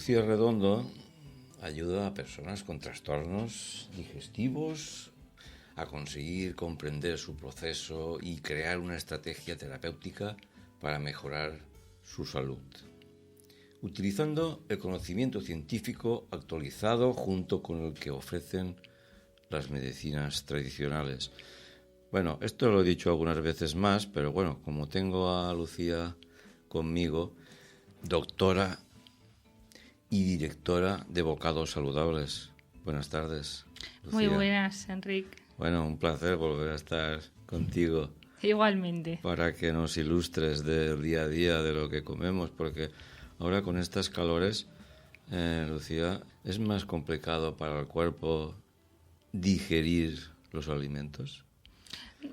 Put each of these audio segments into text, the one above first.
Lucía Redondo ayuda a personas con trastornos digestivos a conseguir comprender su proceso y crear una estrategia terapéutica para mejorar su salud, utilizando el conocimiento científico actualizado junto con el que ofrecen las medicinas tradicionales. Bueno, esto lo he dicho algunas veces más, pero bueno, como tengo a Lucía conmigo, doctora y directora de Bocados Saludables. Buenas tardes, Lucía. Muy buenas, Enrique. Bueno, un placer volver a estar contigo. Igualmente. Para que nos ilustres del día a día de lo que comemos, porque ahora con estas calores, Lucía, es más complicado para el cuerpo digerir los alimentos.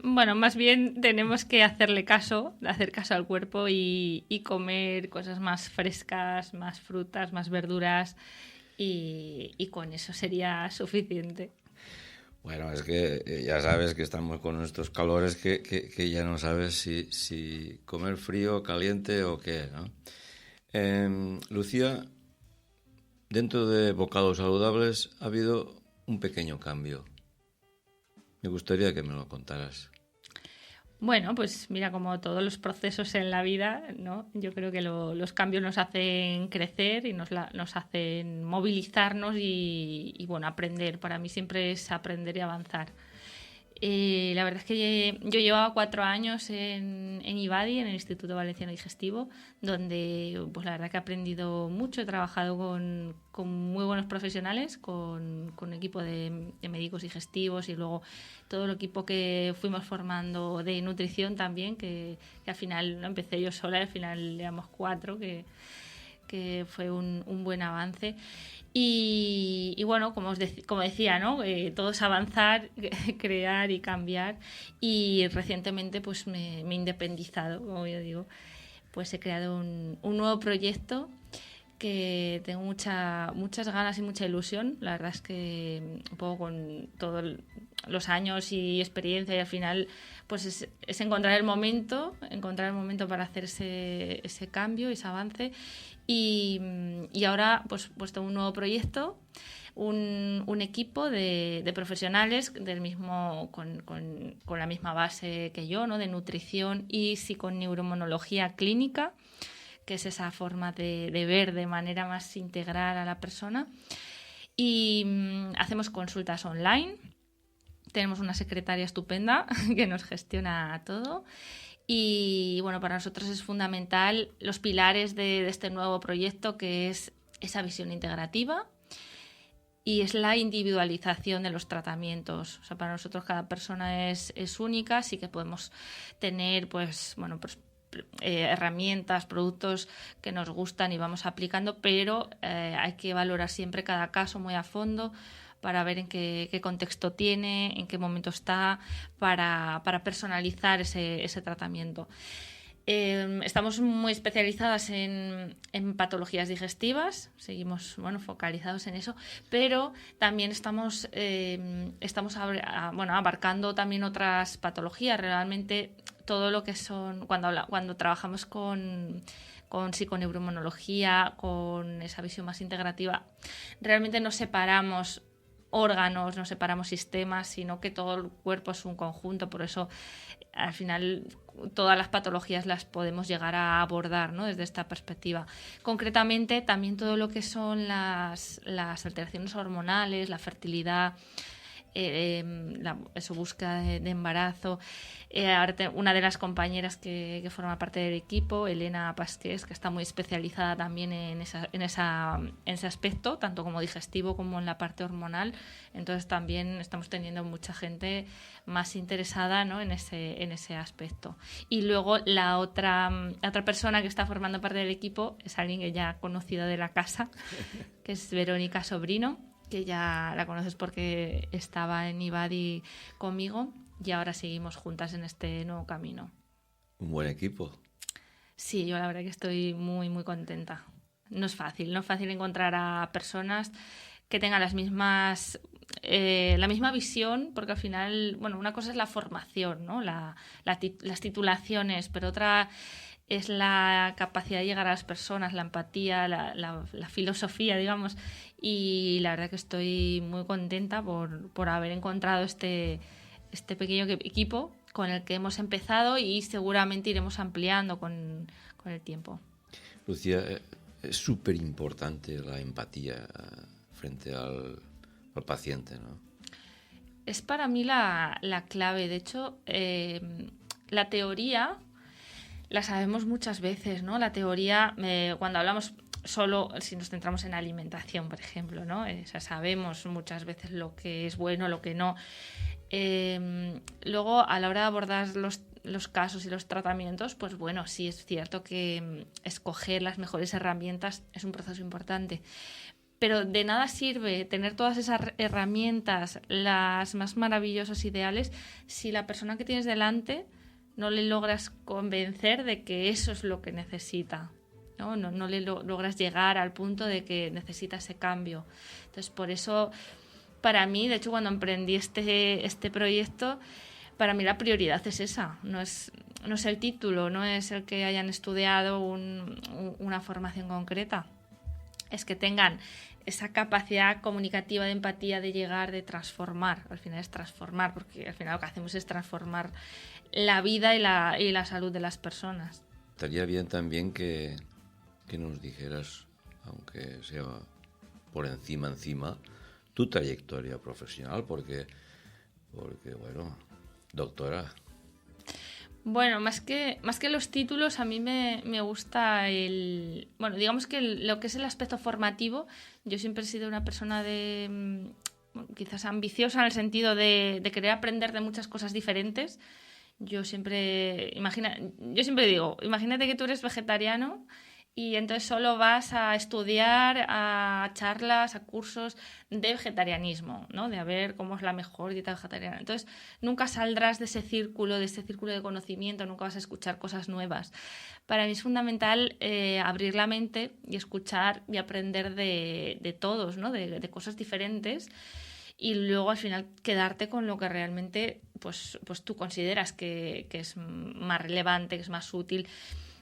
Bueno, más bien tenemos que hacer caso al cuerpo y comer cosas más frescas, más frutas, más verduras y con eso sería suficiente. Bueno, es que ya sabes que estamos con nuestros calores que ya no sabes si comer frío, caliente o qué, ¿no? Lucía, dentro de Bocados Saludables ha habido un pequeño cambio. Me gustaría que me lo contaras. Bueno, pues mira, como todos los procesos en la vida, ¿no? Yo creo que los cambios nos hacen crecer y nos hacen movilizarnos y bueno, aprender. Para mí siempre es aprender y avanzar. La verdad es que yo llevaba 4 años en IVADI, en el Instituto Valenciano Digestivo, donde pues la verdad que he aprendido mucho, he trabajado con muy buenos profesionales, con un equipo de médicos digestivos y luego todo el equipo que fuimos formando de nutrición también, que al final no empecé yo sola, al final éramos 4, que fue un buen avance. Y bueno, como decía, ¿no? Todo es avanzar, crear y cambiar. Y recientemente pues me he independizado, como yo digo. Pues he creado un nuevo proyecto que tengo muchas ganas y mucha ilusión. La verdad es que un poco con todos los años y experiencia y al final pues es encontrar el momento para hacer ese cambio, ese avance. Y ahora pues tengo un nuevo proyecto, un equipo de profesionales del mismo con la misma base que yo, ¿no? De nutrición y psiconeuroinmunología clínica, que es esa forma de ver de manera más integral a la persona. Y hacemos consultas online. Tenemos una secretaria estupenda que nos gestiona todo. Y bueno, para nosotros es fundamental los pilares de este nuevo proyecto, que es esa visión integrativa y es la individualización de los tratamientos. O sea, para nosotros cada persona es única, sí que podemos tener herramientas, productos que nos gustan y vamos aplicando, pero hay que valorar siempre cada caso muy a fondo para ver en qué contexto tiene, en qué momento está, para personalizar ese tratamiento. Estamos muy especializadas en patologías digestivas, seguimos focalizados en eso, pero también estamos abarcando también otras patologías. Realmente todo lo que son, cuando trabajamos con psiconeuroinmunología, con esa visión más integrativa, realmente no separamos órganos, no separamos sistemas, sino que todo el cuerpo es un conjunto. Por eso, al final, todas las patologías las podemos llegar a abordar, ¿no? Desde esta perspectiva. Concretamente, también todo lo que son las alteraciones hormonales, la fertilidad, búsqueda de embarazo. Ahora una de las compañeras que forma parte del equipo, Elena Pasqués, que está muy especializada también en ese aspecto, tanto como digestivo como en la parte hormonal. Entonces también estamos teniendo mucha gente más interesada, ¿no? en ese aspecto. Y luego la otra persona que está formando parte del equipo es alguien que ya conocido de la casa, que es Verónica Sobrino, que ya la conoces porque estaba en IVADI conmigo y ahora seguimos juntas en este nuevo camino. Un buen equipo. Sí, yo la verdad que estoy muy, muy contenta. No es fácil encontrar a personas que tengan la misma visión, porque al final, una cosa es la formación, ¿no? Las titulaciones, pero otra es la capacidad de llegar a las personas, la empatía, la filosofía, digamos. Y la verdad que estoy muy contenta por haber encontrado este pequeño equipo con el que hemos empezado y seguramente iremos ampliando con el tiempo. Lucía, es súper importante la empatía frente al paciente, ¿no? Es para mí la clave. De hecho, la teoría la sabemos muchas veces, ¿no? La teoría, cuando hablamos solo, si nos centramos en alimentación, por ejemplo, ¿no? O sea, sabemos muchas veces lo que es bueno, lo que no. Luego, a la hora de abordar los casos y los tratamientos, pues bueno, sí es cierto que escoger las mejores herramientas es un proceso importante. Pero de nada sirve tener todas esas herramientas, las más maravillosas, ideales, si la persona que tienes delante no le logras convencer de que eso es lo que necesita, ¿no? No le logras llegar al punto de que necesita ese cambio. Entonces, por eso, para mí, de hecho, cuando emprendí este proyecto, para mí la prioridad es esa. No es el título, no es el que hayan estudiado una formación concreta. Es que tengan esa capacidad comunicativa de empatía, de llegar, de transformar. Al final es transformar, porque al final lo que hacemos es transformar la vida y la salud de las personas. Estaría bien también que nos dijeras, aunque sea por encima, tu trayectoria profesional, porque bueno, doctora. Bueno, más que los títulos, a mí me gusta bueno, digamos que lo que es el aspecto formativo. Yo siempre he sido una persona quizás ambiciosa en el sentido de querer aprender de muchas cosas diferentes. Yo siempre digo, imagínate que tú eres vegetariano y entonces solo vas a estudiar a charlas, a cursos de vegetarianismo, ¿no? De a ver cómo es la mejor dieta vegetariana. Entonces nunca saldrás de ese círculo de conocimiento, nunca vas a escuchar cosas nuevas. Para mí es fundamental abrir la mente y escuchar y aprender de todos, ¿no? De cosas diferentes. Y luego al final quedarte con lo que realmente pues tú consideras que es más relevante, que es más útil.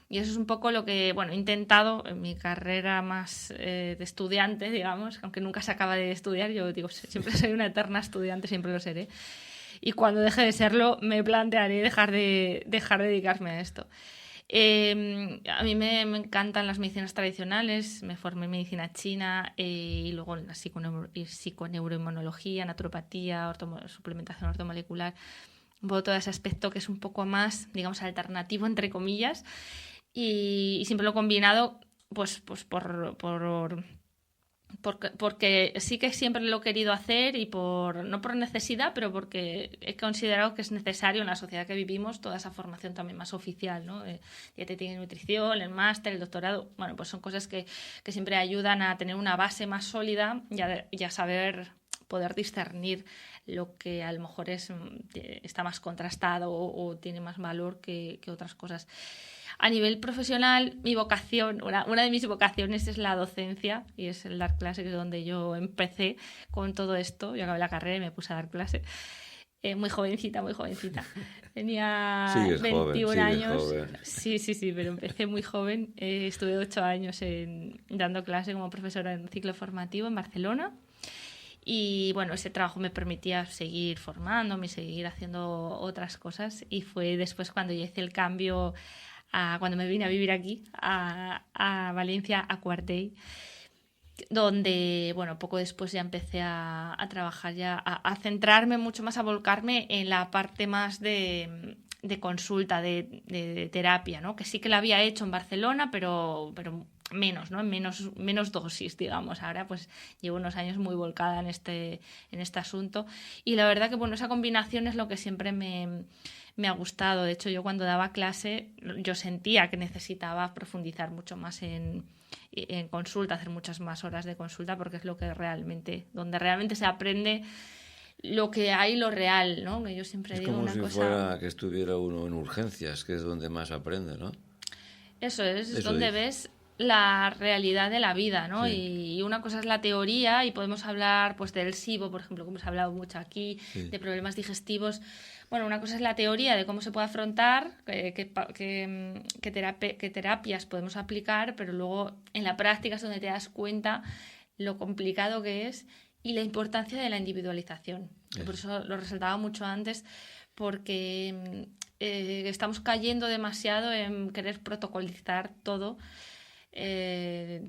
Y eso es un poco lo que, bueno, he intentado en mi carrera más de estudiante, digamos, aunque nunca se acaba de estudiar. Yo digo, siempre soy una eterna estudiante, siempre lo seré. Y cuando deje de serlo, me plantearé dejar de dedicarme a esto. A mí me encantan las medicinas tradicionales, me formé en medicina china y luego en la psiconeuroinmunología, naturopatía, suplementación ortomolecular, todo ese aspecto que es un poco más, digamos, alternativo, entre comillas, y siempre lo he combinado pues porque sí que siempre lo he querido hacer y no por necesidad, pero porque he considerado que es necesario en la sociedad que vivimos toda esa formación también más oficial, ¿no? Dietética y nutrición, el máster, el doctorado, bueno, pues son cosas que siempre ayudan a tener una base más sólida y a saber poder discernir lo que a lo mejor está más contrastado o tiene más valor que otras cosas. A nivel profesional, mi vocación, una de mis vocaciones es la docencia y es el dar clase, que es donde yo empecé con todo esto. Yo acabé la carrera y me puse a dar clase. Muy jovencita. Tenía 21 años. Joven. Sí, pero empecé muy joven. Estuve 8 años dando clase como profesora en un ciclo formativo en Barcelona. Y bueno, ese trabajo me permitía seguir formándome y seguir haciendo otras cosas. Y fue después cuando yo hice el cambio, cuando me vine a vivir aquí, a Valencia, a Quartell, donde, bueno, poco después ya empecé a trabajar, ya a centrarme mucho más, a volcarme en la parte más de consulta, de terapia, ¿no? Que sí que la había hecho en Barcelona, pero menos, ¿no? En menos dosis, digamos. Ahora pues llevo unos años muy volcada en este asunto. Y la verdad que, bueno, esa combinación es lo que siempre me ha gustado. De hecho, yo cuando daba clase, yo sentía que necesitaba profundizar mucho más en consulta, hacer muchas más horas de consulta, porque es donde realmente se aprende lo que hay, lo real, ¿no? Que yo siempre digo una cosa. Es como si fuera que estuviera uno en urgencias, que es donde más aprende, ¿no? Eso es donde ves la realidad de la vida, ¿no? Sí. Y una cosa es la teoría y podemos hablar pues del SIBO, por ejemplo, que hemos hablado mucho aquí, Sí. de problemas digestivos. Bueno, una cosa es la teoría de cómo se puede afrontar, qué terapias podemos aplicar, pero luego en la práctica es donde te das cuenta lo complicado que es y la importancia de la individualización. Por eso lo resaltaba mucho antes, porque estamos cayendo demasiado en querer protocolizar todo,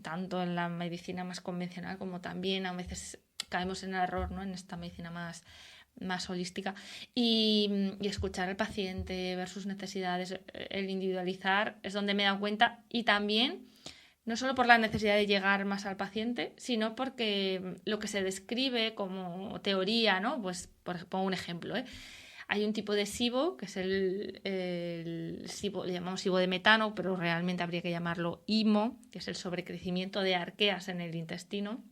tanto en la medicina más convencional como también a veces caemos en el error, ¿no? En esta medicina más holística y escuchar al paciente, ver sus necesidades, el individualizar es donde me he dado cuenta y también no solo por la necesidad de llegar más al paciente, sino porque lo que se describe como teoría, ¿no? Pues pongo un ejemplo, ¿eh? Hay un tipo de SIBO, que es el SIBO, le llamamos SIBO de metano, pero realmente habría que llamarlo IMO, que es el sobrecrecimiento de arqueas en el intestino.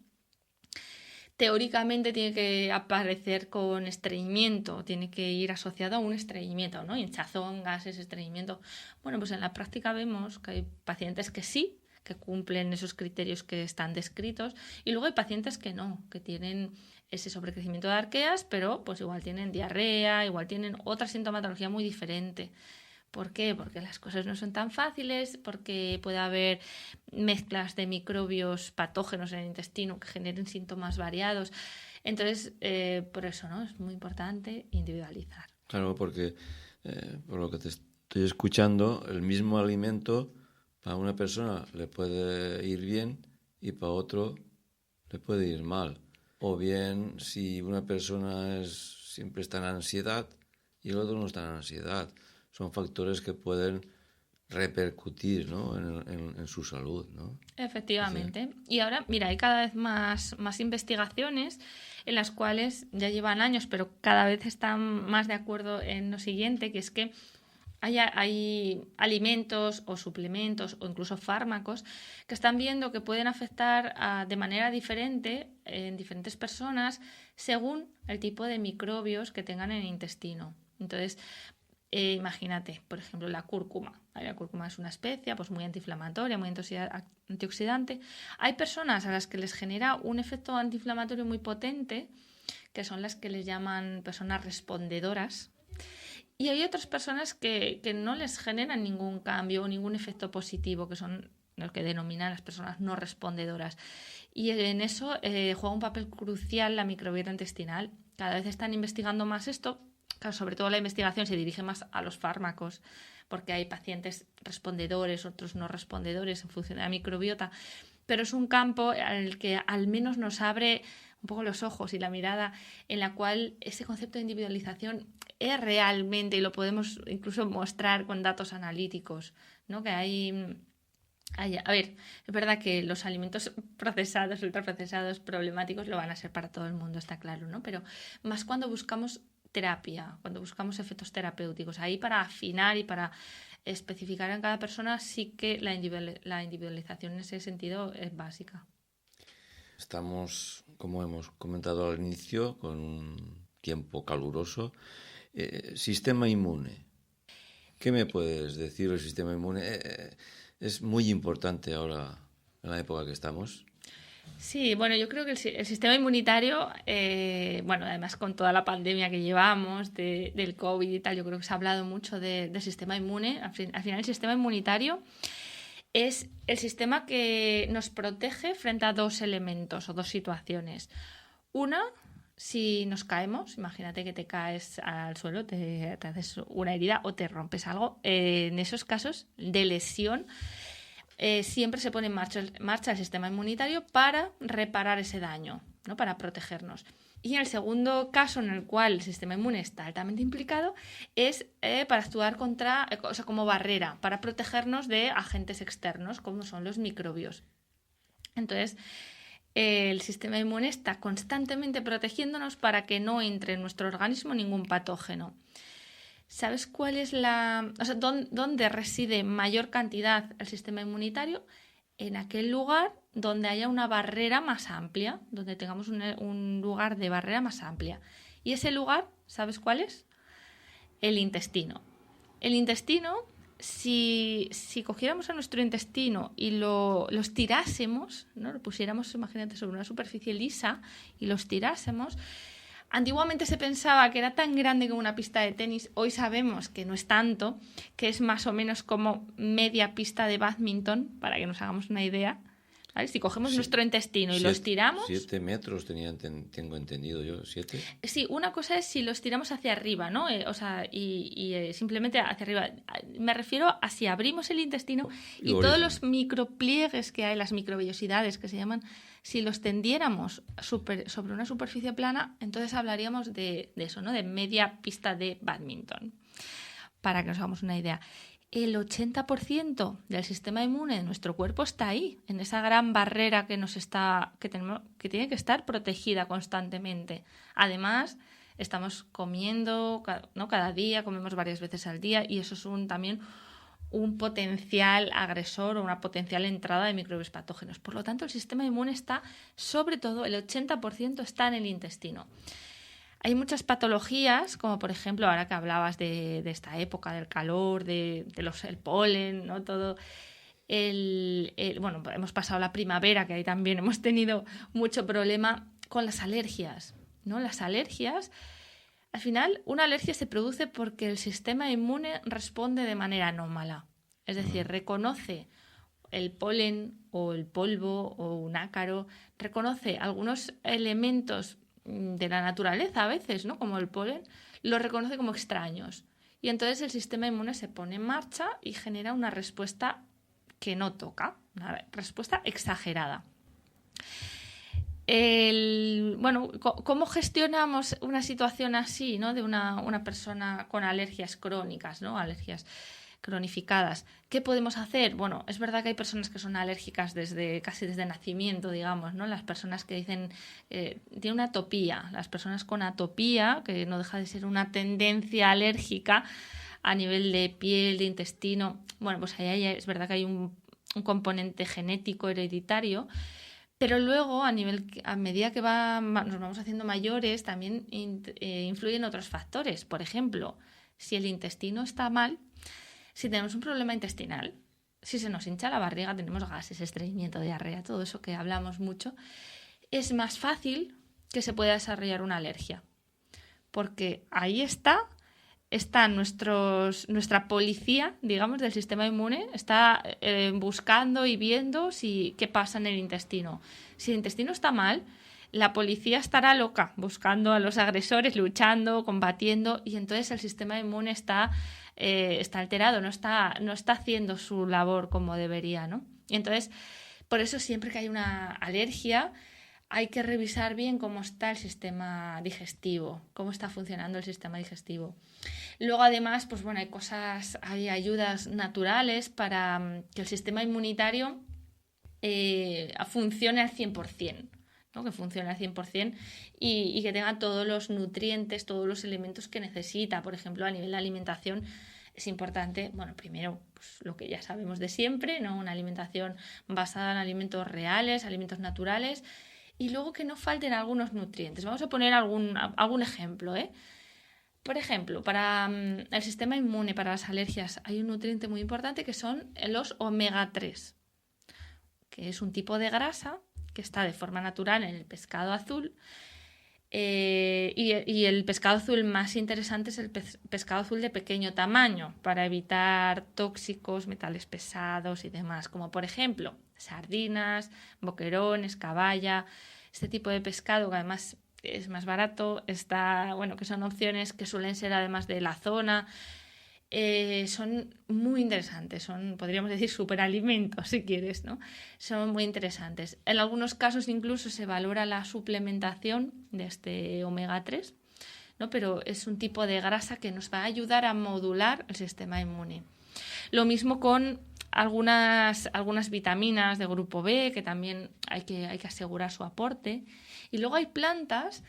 Teóricamente tiene que aparecer con estreñimiento, tiene que ir asociado a un estreñimiento, ¿no? Hinchazón, gases, estreñimiento. Bueno, pues en la práctica vemos que hay pacientes que sí, que cumplen esos criterios que están descritos, y luego hay pacientes que no, que tienen ese sobrecrecimiento de arqueas, pero pues igual tienen diarrea, igual tienen otra sintomatología muy diferente. ¿Por qué? Porque las cosas no son tan fáciles, porque puede haber mezclas de microbios patógenos en el intestino que generen síntomas variados. Entonces, por eso, ¿no? Es muy importante individualizar. Claro, porque por lo que te estoy escuchando, el mismo alimento para una persona le puede ir bien y para otro le puede ir mal. O bien, si una persona siempre está en ansiedad y el otro no está en ansiedad. Son factores que pueden repercutir, ¿no? en su salud, ¿no? Efectivamente. Y ahora, mira, hay cada vez más investigaciones en las cuales ya llevan años, pero cada vez están más de acuerdo en lo siguiente, que es que hay alimentos o suplementos o incluso fármacos que están viendo que pueden afectar de manera diferente en diferentes personas según el tipo de microbios que tengan en el intestino. Entonces, imagínate, por ejemplo, la cúrcuma. La cúrcuma es una especia pues muy antiinflamatoria, muy antioxidante. Hay personas a las que les genera un efecto antiinflamatorio muy potente, que son las que les llaman personas respondedoras. Y hay otras personas que no les generan ningún cambio o ningún efecto positivo, que son los que denominan las personas no respondedoras. Y en eso juega un papel crucial la microbiota intestinal. Cada vez están investigando más esto. Claro, sobre todo la investigación se dirige más a los fármacos, porque hay pacientes respondedores, otros no respondedores en función de la microbiota, pero es un campo al que al menos nos abre un poco los ojos y la mirada, en la cual ese concepto de individualización es realmente, y lo podemos incluso mostrar con datos analíticos, ¿no? Que a ver, es verdad que los alimentos procesados, ultraprocesados, problemáticos, lo van a ser para todo el mundo, está claro, ¿no? Pero más cuando buscamos terapia, cuando buscamos efectos terapéuticos. Ahí para afinar y para especificar en cada persona sí que la individualización en ese sentido es básica. Estamos, como hemos comentado al inicio, con un tiempo caluroso. Sistema inmune. ¿Qué me puedes decir del sistema inmune? Es muy importante ahora, en la época que estamos. Sí, bueno, yo creo que el sistema inmunitario, bueno, además con toda la pandemia que llevamos del COVID y tal, yo creo que se ha hablado mucho del sistema inmune. Al final, el sistema inmunitario es el sistema que nos protege frente a dos elementos o dos situaciones. Una, si nos caemos, imagínate que te caes al suelo, te haces una herida o te rompes algo, en esos casos de lesión, siempre se pone en marcha el sistema inmunitario para reparar ese daño, ¿no? Para protegernos. Y en el segundo caso en el cual el sistema inmune está altamente implicado es para actuar como barrera, para protegernos de agentes externos como son los microbios. Entonces, el sistema inmune está constantemente protegiéndonos para que no entre en nuestro organismo ningún patógeno. ¿Sabes cuál es dónde reside mayor cantidad el sistema inmunitario? En aquel lugar donde haya una barrera más amplia, donde tengamos un lugar de barrera más amplia. Y ese lugar, ¿sabes cuál es? El intestino. El intestino si cogiéramos a nuestro intestino y lo estirásemos, ¿no? Lo pusiéramos, imagínate, sobre una superficie lisa y lo estirásemos, antiguamente se pensaba que era tan grande como una pista de tenis. Hoy sabemos que no es tanto, que es más o menos como media pista de bádminton, para que nos hagamos una idea. ¿Vale? Si cogemos nuestro intestino y lo estiramos... 7 metros tengo entendido yo, 7. Sí, una cosa es si lo estiramos hacia arriba, ¿no? Simplemente hacia arriba. Me refiero a si abrimos el intestino y todos los micropliegues que hay, las microvellosidades que se llaman, si los tendiéramos sobre una superficie plana, entonces hablaríamos de eso, ¿no? De media pista de bádminton, para que nos hagamos una idea. El 80% del sistema inmune de nuestro cuerpo está ahí, en esa gran barrera que tiene que estar protegida constantemente. Además, estamos comiendo, ¿no? Cada día, comemos varias veces al día y eso es también un potencial agresor o una potencial entrada de microbios patógenos. Por lo tanto, el sistema inmune está, sobre todo, el 80% está en el intestino. Hay muchas patologías, como por ejemplo, ahora que hablabas de esta época, del calor, el polen, ¿no? Todo. Bueno, hemos pasado la primavera, que ahí también hemos tenido mucho problema con las alergias, ¿no? Las alergias, al final, una alergia se produce porque el sistema inmune responde de manera anómala. Es decir, reconoce el polen o el polvo o un ácaro, reconoce algunos elementos de la naturaleza a veces, ¿no? Como el polen, lo reconoce como extraños. Y entonces el sistema inmune se pone en marcha y genera una respuesta que no toca, una respuesta exagerada. ¿Cómo gestionamos una situación así, ¿no? De una persona con alergias crónicas, ¿no? Alergias cronificadas. ¿Qué podemos hacer? Bueno, es verdad que hay personas que son alérgicas casi desde nacimiento, digamos, ¿no? Las personas que dicen tienen una atopía, las personas con atopía, que no deja de ser una tendencia alérgica a nivel de piel, de intestino. Bueno, pues ahí es verdad que hay un componente genético hereditario, pero luego a medida que nos vamos haciendo mayores también influyen otros factores. Por ejemplo, si el intestino está mal, si tenemos un problema intestinal, si se nos hincha la barriga, tenemos gases, estreñimiento, diarrea, todo eso que hablamos mucho, es más fácil que se pueda desarrollar una alergia. Porque ahí está nuestra policía, digamos, del sistema inmune, está buscando y viendo qué pasa en el intestino. Si el intestino está mal, la policía estará loca, buscando a los agresores, luchando, combatiendo, y entonces el sistema inmune está alterado, no está haciendo su labor como debería, ¿no? Y entonces, por eso siempre que hay una alergia, hay que revisar bien cómo está el sistema digestivo, cómo está funcionando el sistema digestivo. Luego, además, pues bueno, hay ayudas naturales para que el sistema inmunitario funcione al 100%. ¿No? Que funcione al 100% y que tenga todos los nutrientes, todos los elementos que necesita. Por ejemplo, a nivel de alimentación es importante, bueno, primero pues, lo que ya sabemos de siempre, ¿no? Una alimentación basada en alimentos reales, alimentos naturales, y luego que no falten algunos nutrientes. Vamos a poner algún ejemplo, ¿eh? Por ejemplo, para el sistema inmune, para las alergias, hay un nutriente muy importante que son los omega 3, que es un tipo de grasa que está de forma natural en el pescado azul. Y el pescado azul más interesante es el pescado azul de pequeño tamaño, para evitar tóxicos, metales pesados y demás, como por ejemplo sardinas, boquerones, caballa, este tipo de pescado que además es más barato, que son opciones que suelen ser además de la zona. Son muy interesantes, podríamos decir, superalimentos, si quieres, ¿no? Son muy interesantes. En algunos casos incluso se valora la suplementación de este omega 3, ¿no? Pero es un tipo de grasa que nos va a ayudar a modular el sistema inmune. Lo mismo con algunas vitaminas de grupo B, que también hay que asegurar su aporte. Y luego hay plantas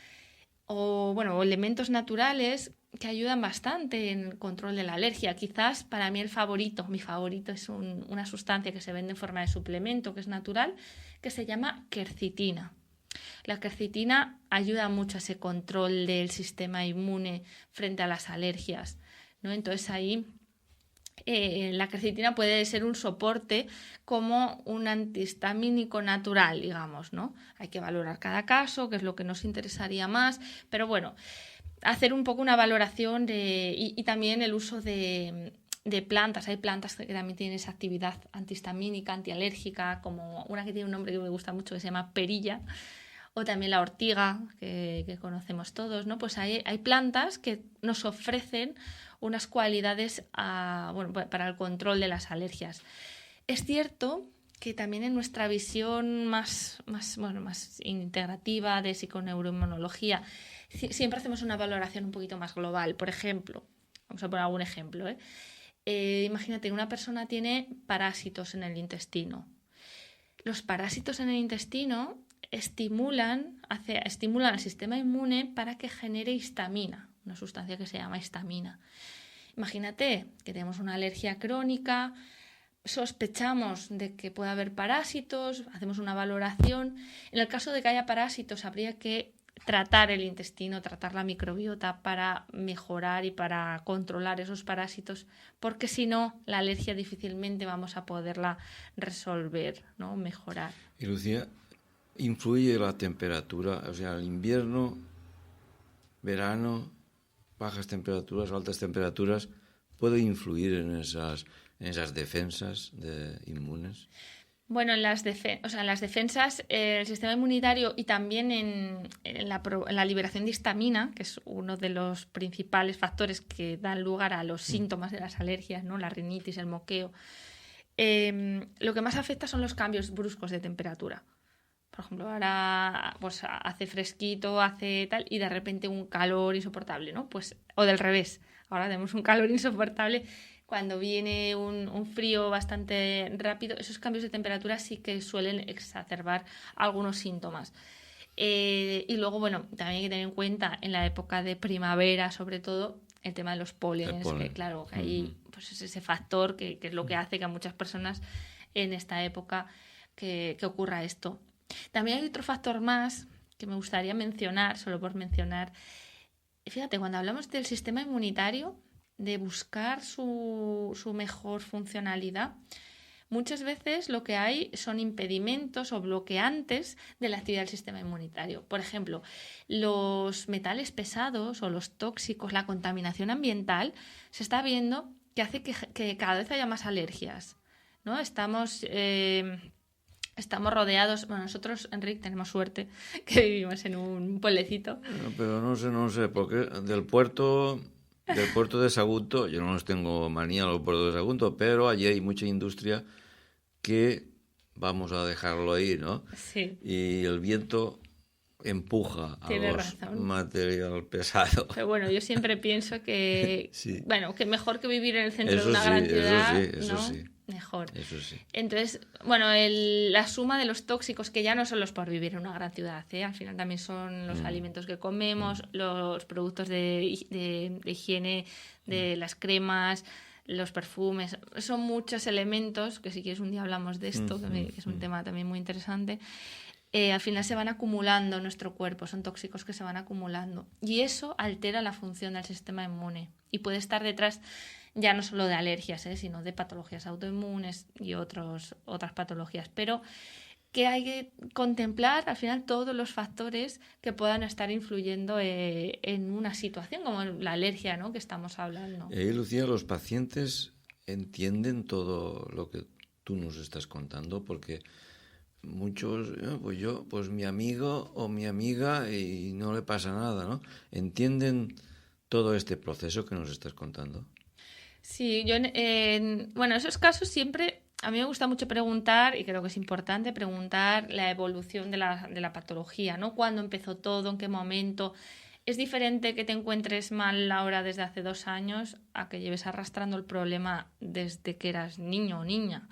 o elementos naturales que ayudan bastante en el control de la alergia. Quizás para mí mi favorito es una sustancia que se vende en forma de suplemento, que es natural, que se llama quercitina. La quercitina ayuda mucho a ese control del sistema inmune frente a las alergias, ¿no? Entonces ahí la quercetina puede ser un soporte como un antihistamínico natural, digamos, ¿no? Hay que valorar cada caso, qué es lo que nos interesaría más, pero bueno, hacer un poco una valoración y también el uso de plantas. Hay plantas que también tienen esa actividad antihistamínica, antialérgica, como una que tiene un nombre que me gusta mucho que se llama perilla, o también la ortiga, que conocemos todos, ¿no? Pues hay plantas que nos ofrecen unas cualidades para el control de las alergias. Es cierto que también en nuestra visión más integrativa de psiconeuroinmunología siempre hacemos una valoración un poquito más global. Por ejemplo, vamos a poner algún ejemplo, imagínate, una persona tiene parásitos en el intestino. Los parásitos en el intestino estimulan el sistema inmune para que genere histamina, una sustancia que se llama histamina. Imagínate que tenemos una alergia crónica, sospechamos de que puede haber parásitos, hacemos una valoración. En el caso de que haya parásitos, habría que tratar el intestino, tratar la microbiota para mejorar y para controlar esos parásitos, porque si no, la alergia difícilmente vamos a poderla resolver, ¿no? Mejorar. Y Lucía, ¿influye la temperatura? O sea, el invierno, verano, bajas temperaturas, altas temperaturas, ¿puede influir en esas defensas inmunes? Bueno, en las defensas, el sistema inmunitario y también en la liberación de histamina, que es uno de los principales factores que dan lugar a los síntomas de las alergias, ¿no? La rinitis, el moqueo. Lo que más afecta son los cambios bruscos de temperatura. Por ejemplo, ahora pues hace fresquito, hace tal, y de repente un calor insoportable, ¿no? Pues, o del revés, ahora tenemos un calor insoportable. Cuando viene un frío bastante rápido, esos cambios de temperatura sí que suelen exacerbar algunos síntomas. Y luego, bueno, también hay que tener en cuenta en la época de primavera, sobre todo, el tema de los pólenes, que claro, que hay pues, es ese factor que es lo que hace que a muchas personas en esta época que ocurra esto. También hay otro factor más que me gustaría mencionar, solo por mencionar. Fíjate, cuando hablamos del sistema inmunitario, de buscar su mejor funcionalidad, muchas veces lo que hay son impedimentos o bloqueantes de la actividad del sistema inmunitario. Por ejemplo, los metales pesados o los tóxicos, la contaminación ambiental, se está viendo que hace que cada vez haya más alergias, ¿no? Estamos rodeados, bueno, nosotros, Enric, tenemos suerte que vivimos en un pueblecito. Pero no sé, porque del puerto de Sagunto, yo no les tengo manía a los puertos de Sagunto, pero allí hay mucha industria que vamos a dejarlo ahí, ¿no? Sí. Y el viento empuja a los material pesado. Pero bueno, yo siempre pienso que sí. Bueno, que mejor que vivir en el centro de una gran ciudad, eso ¿no? Sí. Mejor. Eso sí. Entonces, bueno, la suma de los tóxicos, que ya no son los por vivir en una gran ciudad, al final también son los alimentos que comemos, los productos de higiene, de las cremas, los perfumes, son muchos elementos, que si quieres un día hablamos de esto, que es un tema también muy interesante. Al final se van acumulando en nuestro cuerpo, son tóxicos que se van acumulando. Y eso altera la función del sistema inmune y puede estar detrás ya no solo de alergias, sino de patologías autoinmunes y otras patologías. Pero que hay que contemplar al final todos los factores que puedan estar influyendo en una situación como la alergia, ¿no?, que estamos hablando. Lucía, ¿los pacientes entienden todo lo que tú nos estás contando? Porque muchos, pues mi amigo o mi amiga y no le pasa nada, ¿no? ¿Entienden todo este proceso que nos estás contando? Sí, yo en esos casos siempre a mí me gusta mucho preguntar, y creo que es importante preguntar la evolución de la patología, ¿no? ¿Cuándo empezó todo? ¿En qué momento? Es diferente que te encuentres mal ahora desde hace 2 años a que lleves arrastrando el problema desde que eras niño o niña.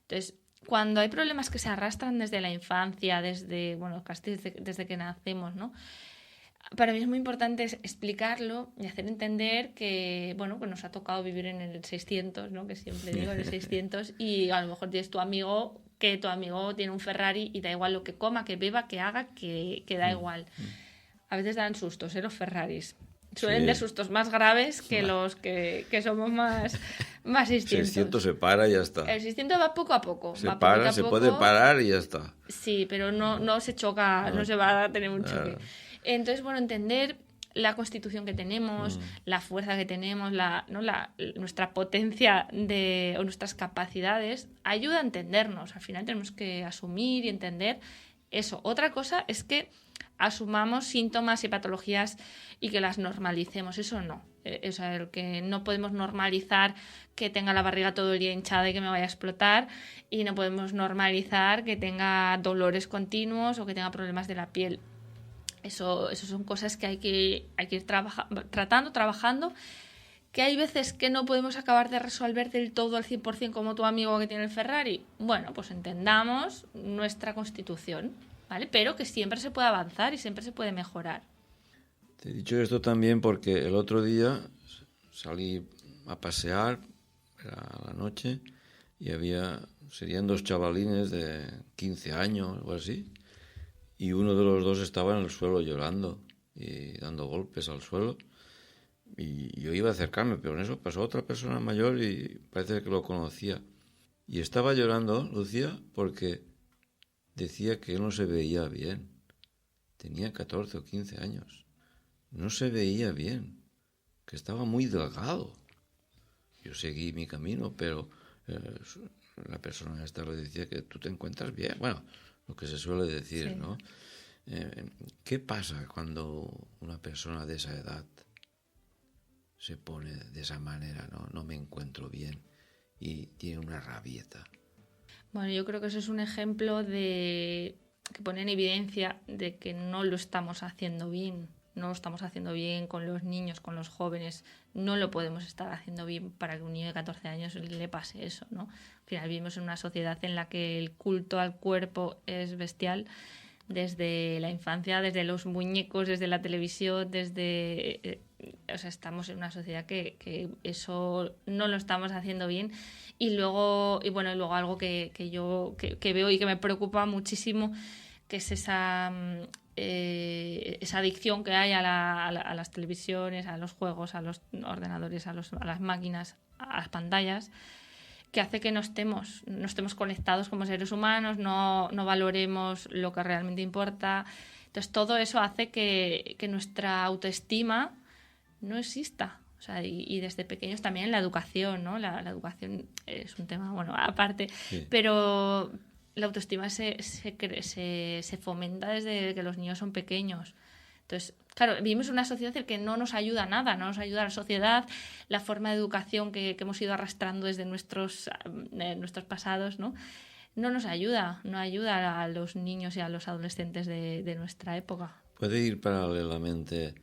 Entonces, cuando hay problemas que se arrastran desde la infancia, casi desde que nacemos, ¿no? Para mí es muy importante explicarlo y hacer entender que, que nos ha tocado vivir en el 600, ¿no? Que siempre digo, en el 600, y a lo mejor tienes tu amigo tiene un Ferrari y da igual lo que coma, que beba, que haga, que da igual. A veces dan sustos, los Ferraris. Suelen de sustos más graves que los que somos más instintos. 600 se para y ya está. El 600 va poco a poco. Se para, se puede parar y ya está. Sí, pero no se choca, no se va a tener un choque. Entonces, bueno, entender la constitución que tenemos, la fuerza que tenemos, nuestra potencia o nuestras capacidades, ayuda a entendernos. Al final tenemos que asumir y entender eso. Otra cosa es que asumamos síntomas y patologías y que las normalicemos. Eso no. O sea, el que no podemos normalizar que tenga la barriga todo el día hinchada y que me vaya a explotar, y no podemos normalizar que tenga dolores continuos o que tenga problemas de la piel. Eso son cosas que hay que ir trabajando, que hay veces que no podemos acabar de resolver del todo al 100% como tu amigo que tiene el Ferrari. Bueno, pues entendamos nuestra constitución, ¿vale? Pero que siempre se puede avanzar y siempre se puede mejorar. Te he dicho esto también porque el otro día salí a pasear a la noche y serían 2 chavalines de 15 años o algo así, y uno de los dos estaba en el suelo llorando y dando golpes al suelo, y yo iba a acercarme, pero en eso pasó otra persona mayor y parece que lo conocía, y estaba llorando, Lucía, porque decía que él no se veía bien. Tenía 14 o 15 años. No se veía bien, que estaba muy delgado. Yo seguí mi camino, pero la persona esta le decía que tú te encuentras bien. Bueno, lo que se suele decir, sí, ¿no? ¿Qué pasa cuando una persona de esa edad se pone de esa manera, no me encuentro bien, y tiene una rabieta? Bueno, yo creo que eso es un ejemplo que pone en evidencia de que no lo estamos haciendo bien. No lo estamos haciendo bien con los niños, con los jóvenes. No lo podemos estar haciendo bien para que a un niño de 14 años le pase eso, ¿no? Al final vivimos en una sociedad en la que el culto al cuerpo es bestial, desde la infancia, desde los muñecos, desde la televisión, o sea, estamos en una sociedad que eso no lo estamos haciendo bien. Y luego algo que yo veo y que me preocupa muchísimo, que es esa adicción que hay a las televisiones, a los juegos, a los ordenadores, a las máquinas, a las pantallas, que hace que no estemos conectados como seres humanos, no valoremos lo que realmente importa. Entonces todo eso hace que nuestra autoestima no exista. O sea, y desde pequeños también en la educación, ¿no? La educación es un tema, bueno, aparte, sí. Pero la autoestima se fomenta desde que los niños son pequeños. Entonces, claro, vivimos en una sociedad en la que no nos ayuda nada, no nos ayuda a la sociedad, la forma de educación que hemos ido arrastrando desde nuestros pasados, ¿no? No nos ayuda, no ayuda a los niños y a los adolescentes de nuestra época. ¿Puede ir paralelamente,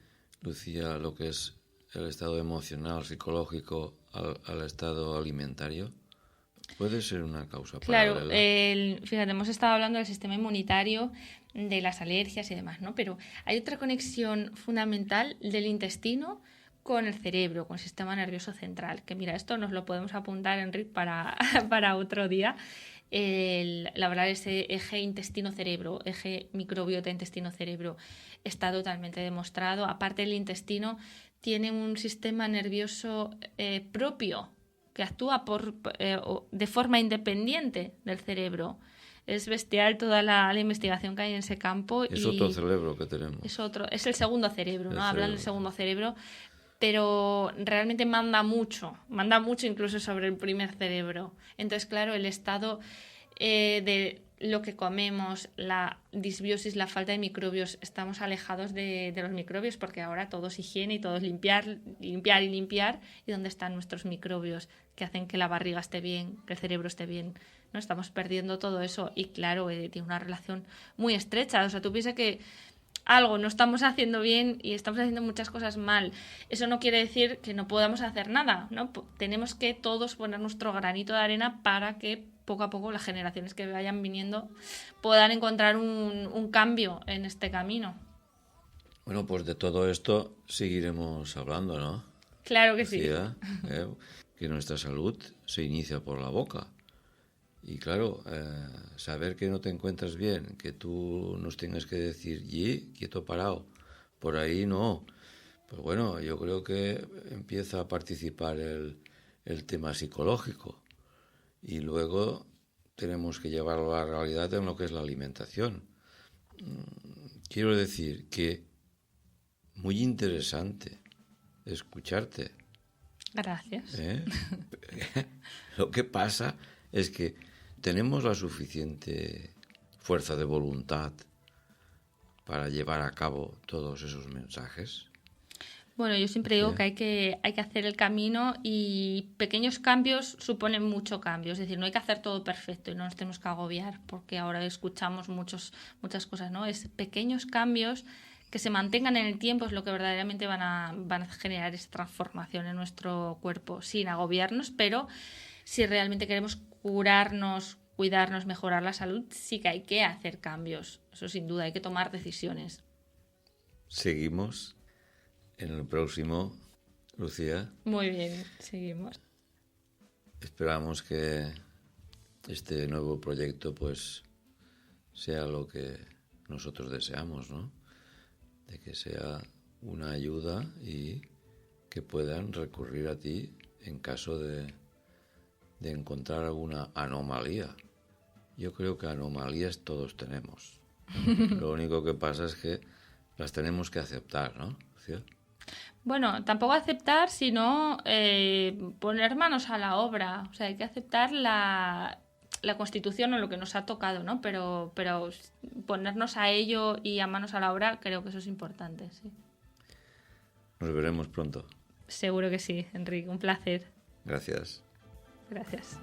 Lucía, lo que es el estado emocional, psicológico, al estado alimentario? ¿Puede ser una causa paralela? Claro, fíjate, hemos estado hablando del sistema inmunitario, de las alergias y demás, ¿no? Pero hay otra conexión fundamental del intestino con el cerebro, con el sistema nervioso central, que mira, esto nos lo podemos apuntar, Enric, para otro día. Hablar de ese eje intestino-cerebro, eje microbiota intestino-cerebro, está totalmente demostrado. Aparte, el intestino tiene un sistema nervioso propio, que actúa de forma independiente del cerebro. Es bestial toda la investigación que hay en ese campo. Es otro cerebro que tenemos. Es el segundo cerebro, ¿no? Hablan del segundo cerebro, pero realmente manda mucho incluso sobre el primer cerebro. Entonces, claro, el estado de lo que comemos, la disbiosis, la falta de microbios, estamos alejados de los microbios, porque ahora todo es higiene y todo es limpiar, y ¿dónde están nuestros microbios que hacen que la barriga esté bien, que el cerebro esté bien? No estamos perdiendo todo eso, y claro, tiene una relación muy estrecha. O sea, tú piensas que algo no estamos haciendo bien y estamos haciendo muchas cosas mal. Eso no quiere decir que no podamos hacer nada, ¿no? Tenemos que todos poner nuestro granito de arena para que poco a poco las generaciones que vayan viniendo puedan encontrar un cambio en este camino. Bueno, pues de todo esto seguiremos hablando, ¿no? Claro que sí. Que nuestra salud se inicia por la boca. Y claro, saber que no te encuentras bien, que tú nos tengas que decir, quieto parado, por ahí no. Pues bueno, yo creo que empieza a participar el tema psicológico y luego tenemos que llevarlo a la realidad en lo que es la alimentación. Quiero decir que muy interesante escucharte. Gracias. Lo que pasa es que tenemos la suficiente fuerza de voluntad para llevar a cabo todos esos mensajes. Bueno, yo siempre digo que hay que hacer el camino y pequeños cambios suponen mucho cambio. Es decir, no hay que hacer todo perfecto y no nos tenemos que agobiar porque ahora escuchamos muchas cosas, ¿no? Es pequeños cambios que se mantengan en el tiempo es lo que verdaderamente van a generar esa transformación en nuestro cuerpo sin agobiarnos, pero si realmente queremos curarnos, cuidarnos, mejorar la salud, sí que hay que hacer cambios. Eso sin duda, hay que tomar decisiones. Seguimos en el próximo, Lucía. Muy bien, seguimos. Esperamos que este nuevo proyecto pues sea lo que nosotros deseamos, ¿no? De que sea una ayuda y que puedan recurrir a ti en caso de encontrar alguna anomalía. Yo creo que anomalías todos tenemos. Lo único que pasa es que las tenemos que aceptar, ¿no? ¿Sí? Bueno, tampoco aceptar, sino poner manos a la obra. O sea, hay que aceptar la Constitución o lo que nos ha tocado, ¿no? Pero ponernos a ello y a manos a la obra, creo que eso es importante, sí. Nos veremos pronto. Seguro que sí, Enrique. Un placer. Gracias. Gracias.